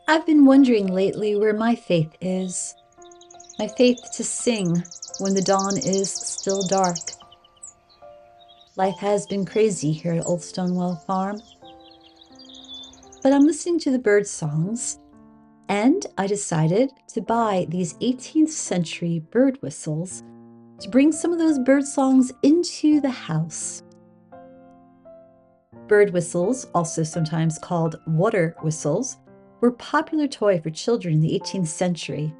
I've been wondering lately where my faith is. My faith to sing when the dawn is still dark. Life has been crazy here at Old Stonewall Farm. But I'm listening to the bird songs, and I decided to buy these 18th century bird whistles to bring some of those bird songs into the house. Bird whistles, also sometimes called water whistles, were a popular toy for children in the 18th century.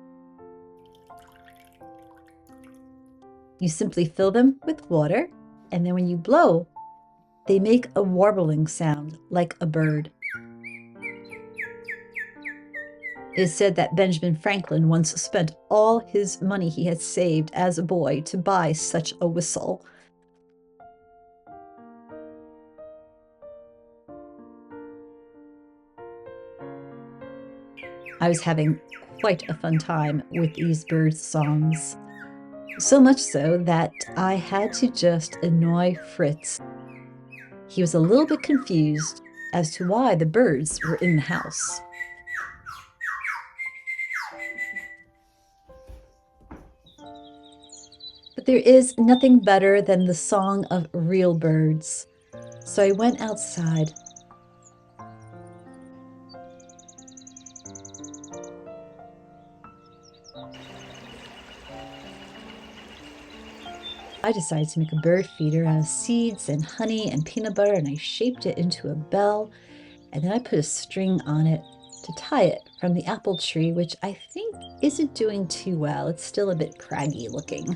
You simply fill them with water, and then when you blow, they make a warbling sound like a bird. It is said that Benjamin Franklin once spent all his money he had saved as a boy to buy such a whistle. I was having quite a fun time with these bird songs. So much so that I had to just annoy Fritz. He was a little bit confused as to why the birds were in the house. But there is nothing better than the song of real birds. So I went outside. I decided to make a bird feeder out of seeds and honey and peanut butter, and I shaped it into a bell, and then I put a string on it to tie it from the apple tree, which I think isn't doing too well. It's still a bit craggy looking.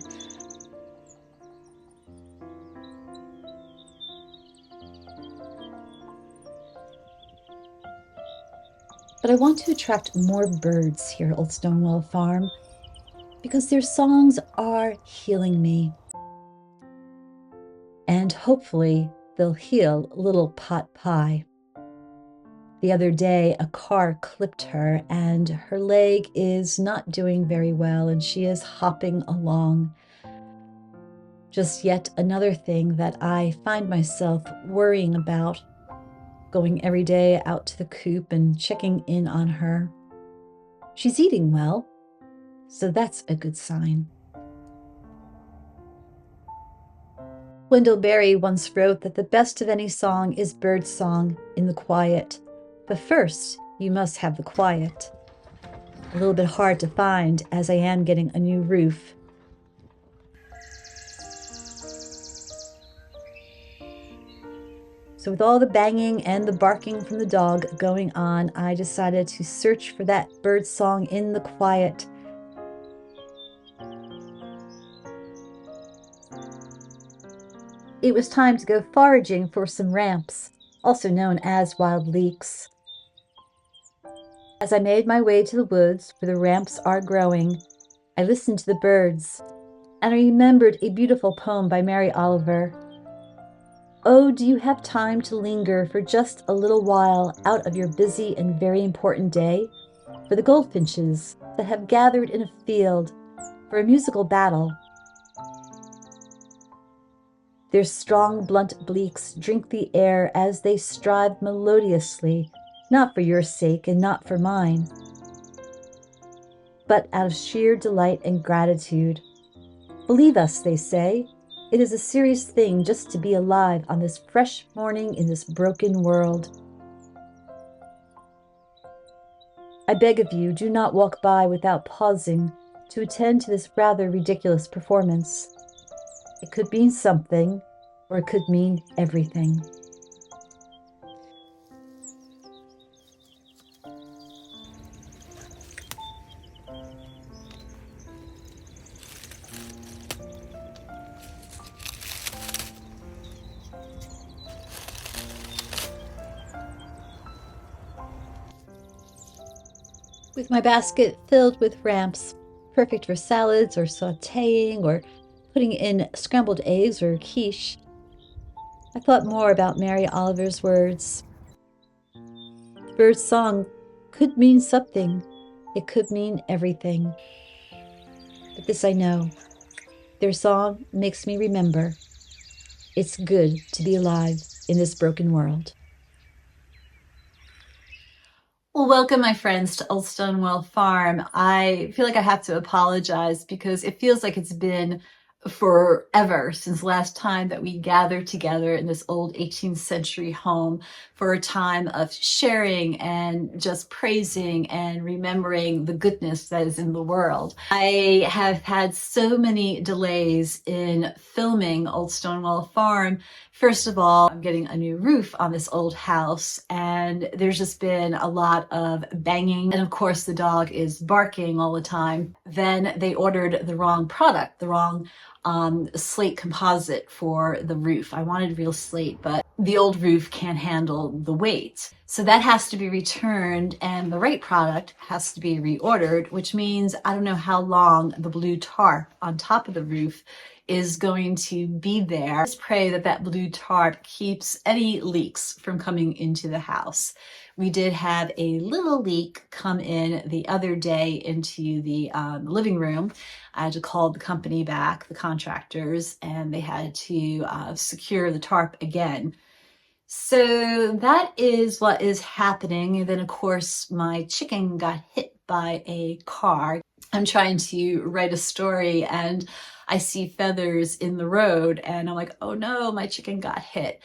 But I want to attract more birds here at Old Stonewall Farm because their songs are healing me. And hopefully they'll heal little Pot Pie. The other day, a car clipped her and her leg is not doing very well and she is hopping along. Just yet another thing that I find myself worrying about, going every day out to the coop and checking in on her. She's eating well, so that's a good sign. Wendell Berry once wrote that the best of any song is bird song in the quiet. But first, you must have the quiet. A little bit hard to find as I am getting a new roof. So with all the banging and the barking from the dog going on, I decided to search for that bird song in the quiet. It was time to go foraging for some ramps, also known as wild leeks. As I made my way to the woods where the ramps are growing, I listened to the birds, and I remembered a beautiful poem by Mary Oliver. Oh, do you have time to linger for just a little while out of your busy and very important day for the goldfinches that have gathered in a field for a musical battle? Their strong, blunt beaks drink the air as they strive melodiously, not for your sake and not for mine, but out of sheer delight and gratitude. Believe us, they say, it is a serious thing just to be alive on this fresh morning in this broken world. I beg of you, do not walk by without pausing to attend to this rather ridiculous performance. It could mean something, or it could mean everything. With my basket filled with ramps, perfect for salads or sautéing or putting in scrambled eggs or quiche, I thought more about Mary Oliver's words. The bird's song could mean something. It could mean everything. But this I know. Their song makes me remember. It's good to be alive in this broken world. Welcome, my friends, to Old Stonewall Farm. I feel like I have to apologize because it feels like it's been forever since last time that we gathered together in this old 18th century home for a time of sharing and just praising and remembering the goodness that is in the world. I have had so many delays in filming Old Stonewall Farm. First of all, I'm getting a new roof on this old house, and there's just been a lot of banging. And of course, the dog is barking all the time. Then they ordered the wrong product, the wrong slate composite for the roof. I wanted real slate, but the old roof can't handle the weight. So that has to be returned, and the right product has to be reordered, which means I don't know how long the blue tarp on top of the roof is going to be there. Just pray that that blue tarp keeps any leaks from coming into the house. We did have a little leak come in the other day into the living room. I had to call the company back, the contractors, and they had to secure the tarp again. So that is what is happening. And then, of course, my chicken got hit by a car. I'm trying to write a story and I see feathers in the road and I'm like, oh no, my chicken got hit.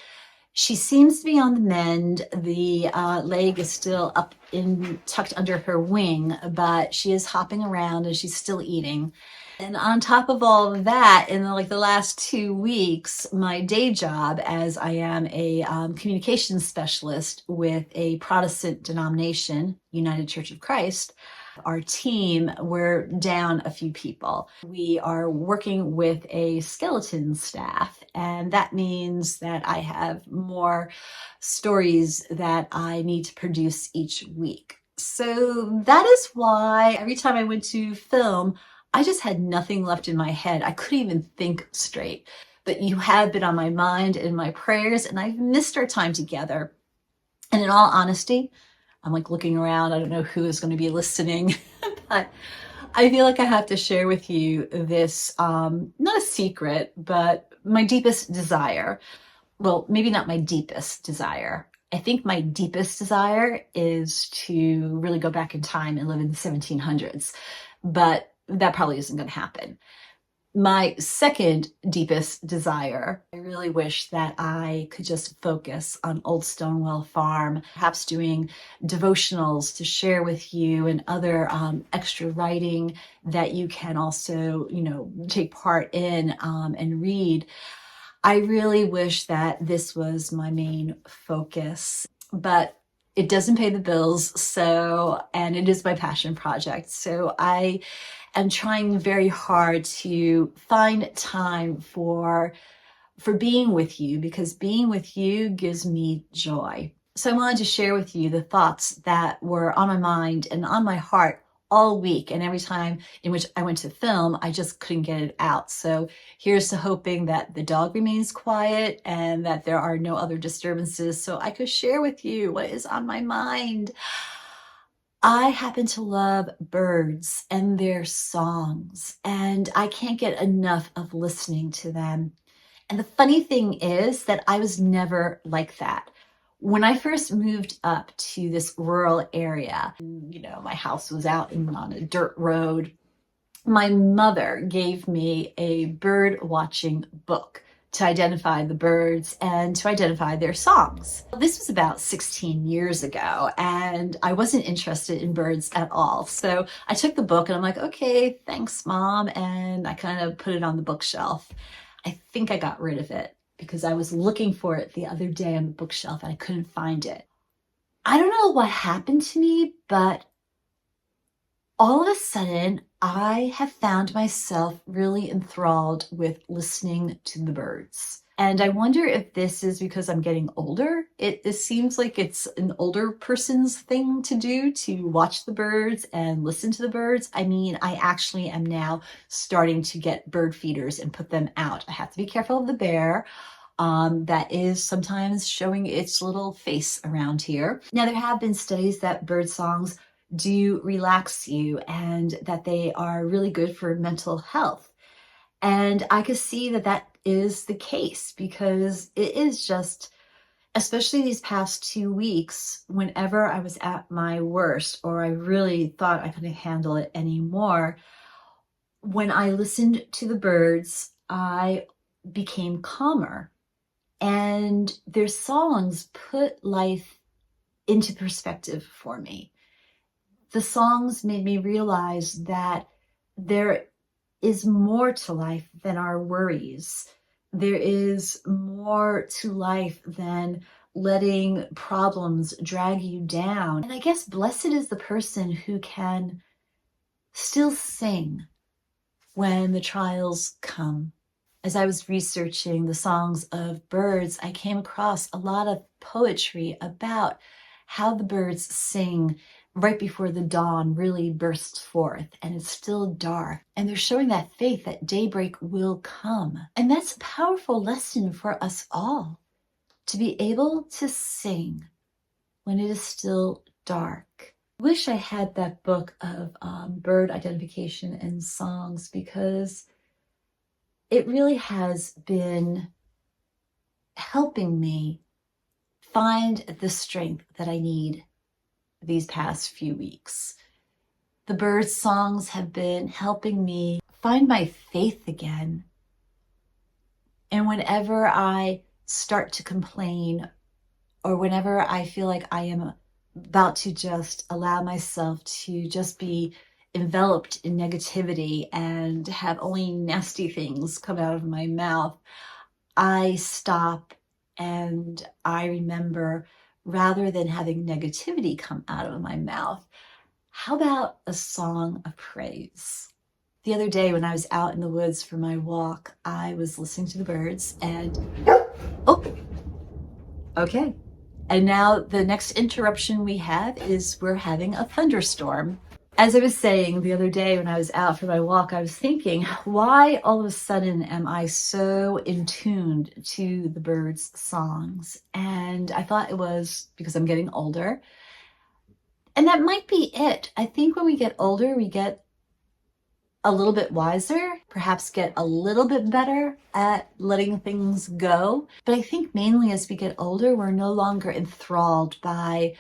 She seems to be on the mend. The leg is still up in tucked under her wing, but she is hopping around and she's still eating. And on top of all of that, in the last 2 weeks, my day job, as I am a communications specialist with a Protestant denomination, United Church of Christ, our team, we're down a few people. We are working with a skeleton staff, and that means that I have more stories that I need to produce each week. So that is why every time I went to film, I just had nothing left in my head. I couldn't even think straight. But you have been on my mind and my prayers, and I've missed our time together. And in all honesty, I'm like looking around. I don't know who is going to be listening, but I feel like I have to share with you this, not a secret, but my deepest desire. Well, maybe not my deepest desire. I think my deepest desire is to really go back in time and live in the 1700s, but that probably isn't going to happen. My second deepest desire, I really wish that I could just focus on Old Stonewall Farm, perhaps doing devotionals to share with you and other extra writing that you can also, take part in and read. I really wish that this was my main focus, but it doesn't pay the bills. And it is my passion project. So I am trying very hard to find time for being with you, because being with you gives me joy. So I wanted to share with you the thoughts that were on my mind and on my heart all week. And every time in which I went to film, I just couldn't get it out. So here's to hoping that the dog remains quiet and that there are no other disturbances so I could share with you what is on my mind. I happen to love birds and their songs, and I can't get enough of listening to them. And the funny thing is that I was never like that. When I first moved up to this rural area, my house was out on a dirt road. My mother gave me a bird watching book to identify the birds and to identify their songs. This was about 16 years ago, and I wasn't interested in birds at all. So I took the book and I'm like, okay, thanks, Mom. And I kind of put it on the bookshelf. I think I got rid of it because I was looking for it the other day on the bookshelf and I couldn't find it. I don't know what happened to me, but all of a sudden, I have found myself really enthralled with listening to the birds. And I wonder if this is because I'm getting older. It seems like it's an older person's thing to do, to watch the birds and listen to the birds. I mean, I actually am now starting to get bird feeders and put them out. I have to be careful of the bear. That is sometimes showing its little face around here. Now, there have been studies that bird songs do relax you and that they are really good for mental health. And I could see that that is the case because it is just especially these past 2 weeks, whenever I was at my worst or I really thought I couldn't handle it anymore, when I listened to the birds, I became calmer. And their songs put life into perspective for me. The songs made me realize that there is more to life than our worries. There is more to life than letting problems drag you down. And I guess blessed is the person who can still sing when the trials come. As I was researching the songs of birds, I came across a lot of poetry about how the birds sing right before the dawn really bursts forth and it's still dark. And they're showing that faith that daybreak will come. And that's a powerful lesson for us all, to be able to sing when it is still dark. I wish I had that book of bird identification and songs, because it really has been helping me find the strength that I need these past few weeks. The bird songs have been helping me find my faith again. And whenever I start to complain, or whenever I feel like I am about to just allow myself to just be enveloped in negativity and have only nasty things come out of my mouth, I stop and I remember, rather than having negativity come out of my mouth, how about a song of praise? The other day when I was out in the woods for my walk, I was listening to the birds and, oh, okay. And now the next interruption we have is we're having a thunderstorm. As I was saying the other day when I was out for my walk, I was thinking, why all of a sudden am I so in tuned to the birds' songs? And I thought it was because I'm getting older. And that might be it. I think when we get older, we get a little bit wiser, perhaps get a little bit better at letting things go. But I think mainly as we get older, we're no longer enthralled by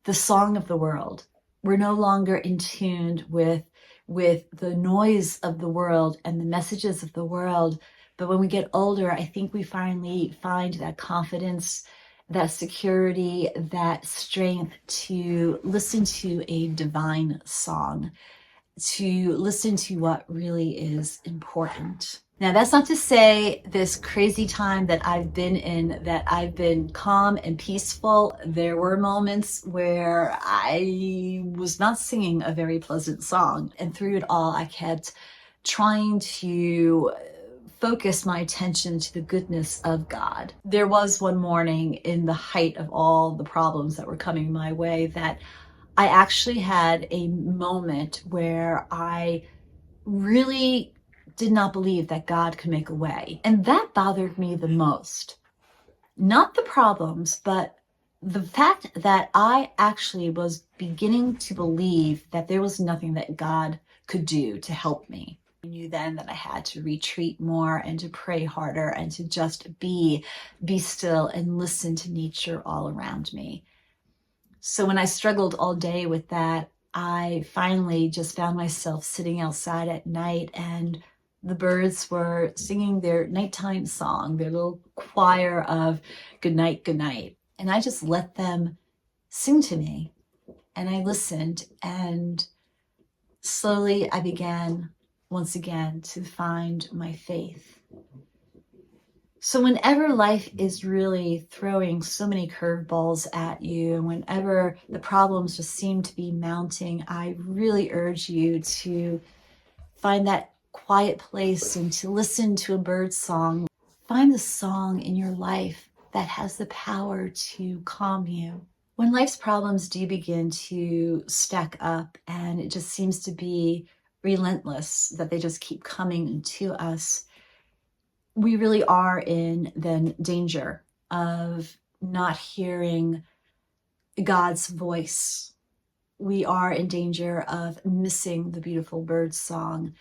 the song of the world. We're no longer in tune with the noise of the world and the messages of the world. But when we get older, I think we finally find that confidence, that security, that strength to listen to a divine song, to listen to what really is important. Now, that's not to say this crazy time that I've been in, that I've been calm and peaceful. There were moments where I was not singing a very pleasant song. And through it all, I kept trying to focus my attention to the goodness of God. There was one morning in the height of all the problems that were coming my way that I actually had a moment where I really did not believe that God could make a way. And that bothered me the most. Not the problems, but the fact that I actually was beginning to believe that there was nothing that God could do to help me. I knew then that I had to retreat more and to pray harder and to just be still and listen to nature all around me. So when I struggled all day with that, I finally just found myself sitting outside at night, and the birds were singing their nighttime song, their little choir of good night, good night. And I just let them sing to me. And I listened, and slowly I began once again to find my faith. So whenever life is really throwing so many curveballs at you, and whenever the problems just seem to be mounting, I really urge you to find that quiet place and to listen to a bird song. Find the song in your life that has the power to calm you. When life's problems do begin to stack up and it just seems to be relentless, that they just keep coming to us, we really are in then danger of not hearing God's voice. We are in danger of missing the beautiful bird song.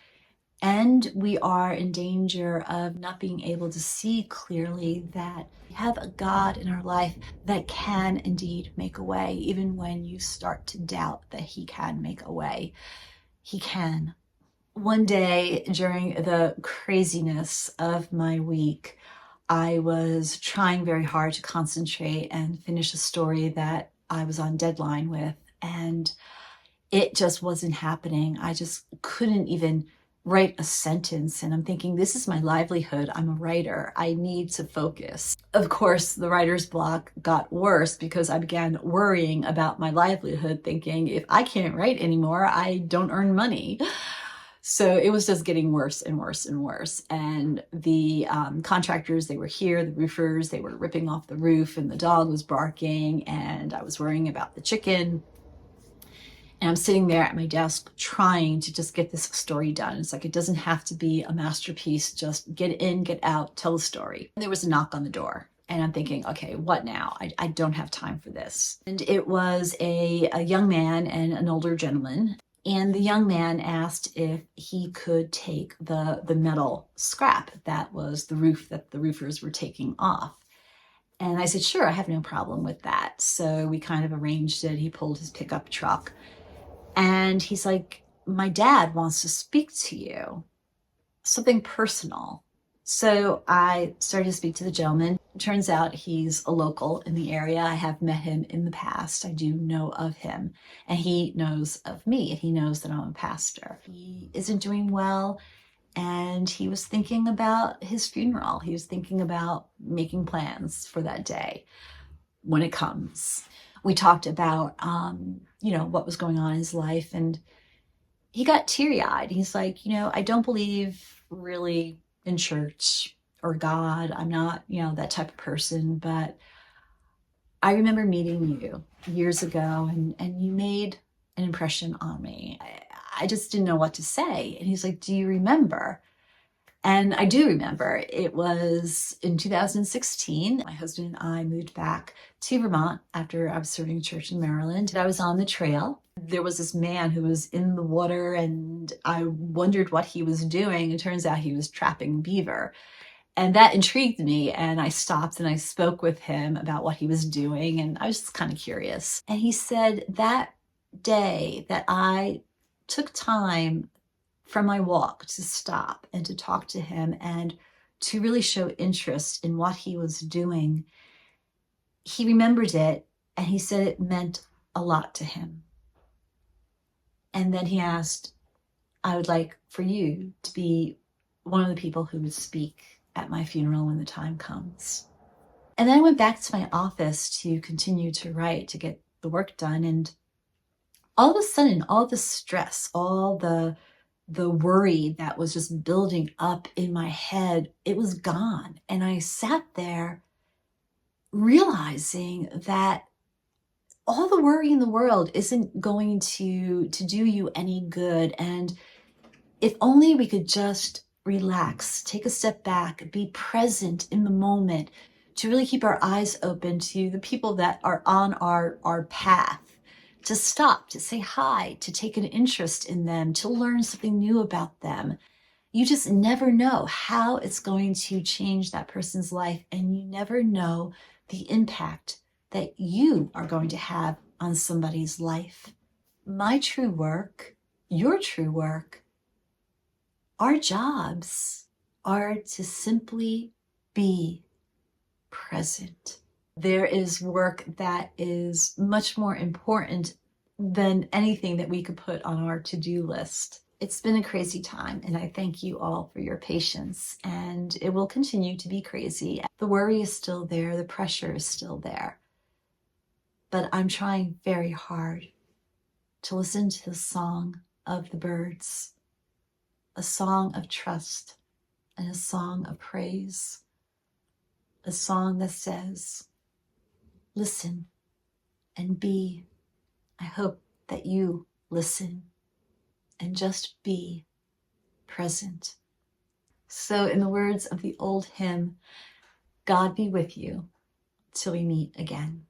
And we are in danger of not being able to see clearly that we have a God in our life that can indeed make a way, even when you start to doubt that He can make a way. He can. One day during the craziness of my week, I was trying very hard to concentrate and finish a story that I was on deadline with, and it just wasn't happening. I just couldn't even write a sentence. And I'm thinking, this is my livelihood. I'm a writer. I need to focus. Of course, the writer's block got worse because I began worrying about my livelihood, thinking, if I can't write anymore, I don't earn money. So it was just getting worse and worse and worse. And the contractors, they were here, the roofers, they were ripping off the roof, and the dog was barking, and I was worrying about the chicken. And I'm sitting there at my desk trying to just get this story done. It's like, it doesn't have to be a masterpiece. Just get in, get out, tell a story. And there was a knock on the door. And I'm thinking, okay, what now? I don't have time for this. And it was a young man and an older gentleman. And the young man asked if he could take the metal scrap that was the roof that the roofers were taking off. And I said, sure, I have no problem with that. So we kind of arranged it. He pulled his pickup truck. And he's like, my dad wants to speak to you, something personal. So I started to speak to the gentleman. It turns out he's a local in the area. I have met him in the past. I do know of him, and he knows of me, and he knows that I'm a pastor. He isn't doing well, and he was thinking about his funeral. He was thinking about making plans for that day when it comes. We talked about, what was going on in his life, and he got teary-eyed. He's like, I don't believe really in church or God. I'm not, that type of person, but I remember meeting you years ago, and you made an impression on me. I just didn't know what to say. And he's like, do you remember? And I do remember. It was in 2016. My husband and I moved back to Vermont after I was serving church in Maryland. I was on the trail. There was this man who was in the water, and I wondered what he was doing. It turns out he was trapping beaver. And that intrigued me, and I stopped and I spoke with him about what he was doing, and I was just kind of curious. And he said that day that I took time from my walk to stop and to talk to him and to really show interest in what he was doing, he remembered it, and he said it meant a lot to him. And then he asked, I would like for you to be one of the people who would speak at my funeral when the time comes. And then I went back to my office to continue to write, to get the work done. And all of a sudden, all the stress, all the worry that was just building up in my head, it was gone. And I sat there realizing that all the worry in the world isn't going to do you any good. And if only we could just relax, take a step back, be present in the moment, to really keep our eyes open to the people that are on our path, to stop, to say hi, to take an interest in them, to learn something new about them. You just never know how it's going to change that person's life, and you never know the impact that you are going to have on somebody's life. My true work, your true work, our jobs are to simply be present. There is work that is much more important than anything that we could put on our to-do list. It's been a crazy time, and I thank you all for your patience, and it will continue to be crazy. The worry is still there, the pressure is still there, but I'm trying very hard to listen to the song of the birds, a song of trust and a song of praise, a song that says, listen and be. I hope that you listen and just be present. So in the words of the old hymn, God be with you till we meet again.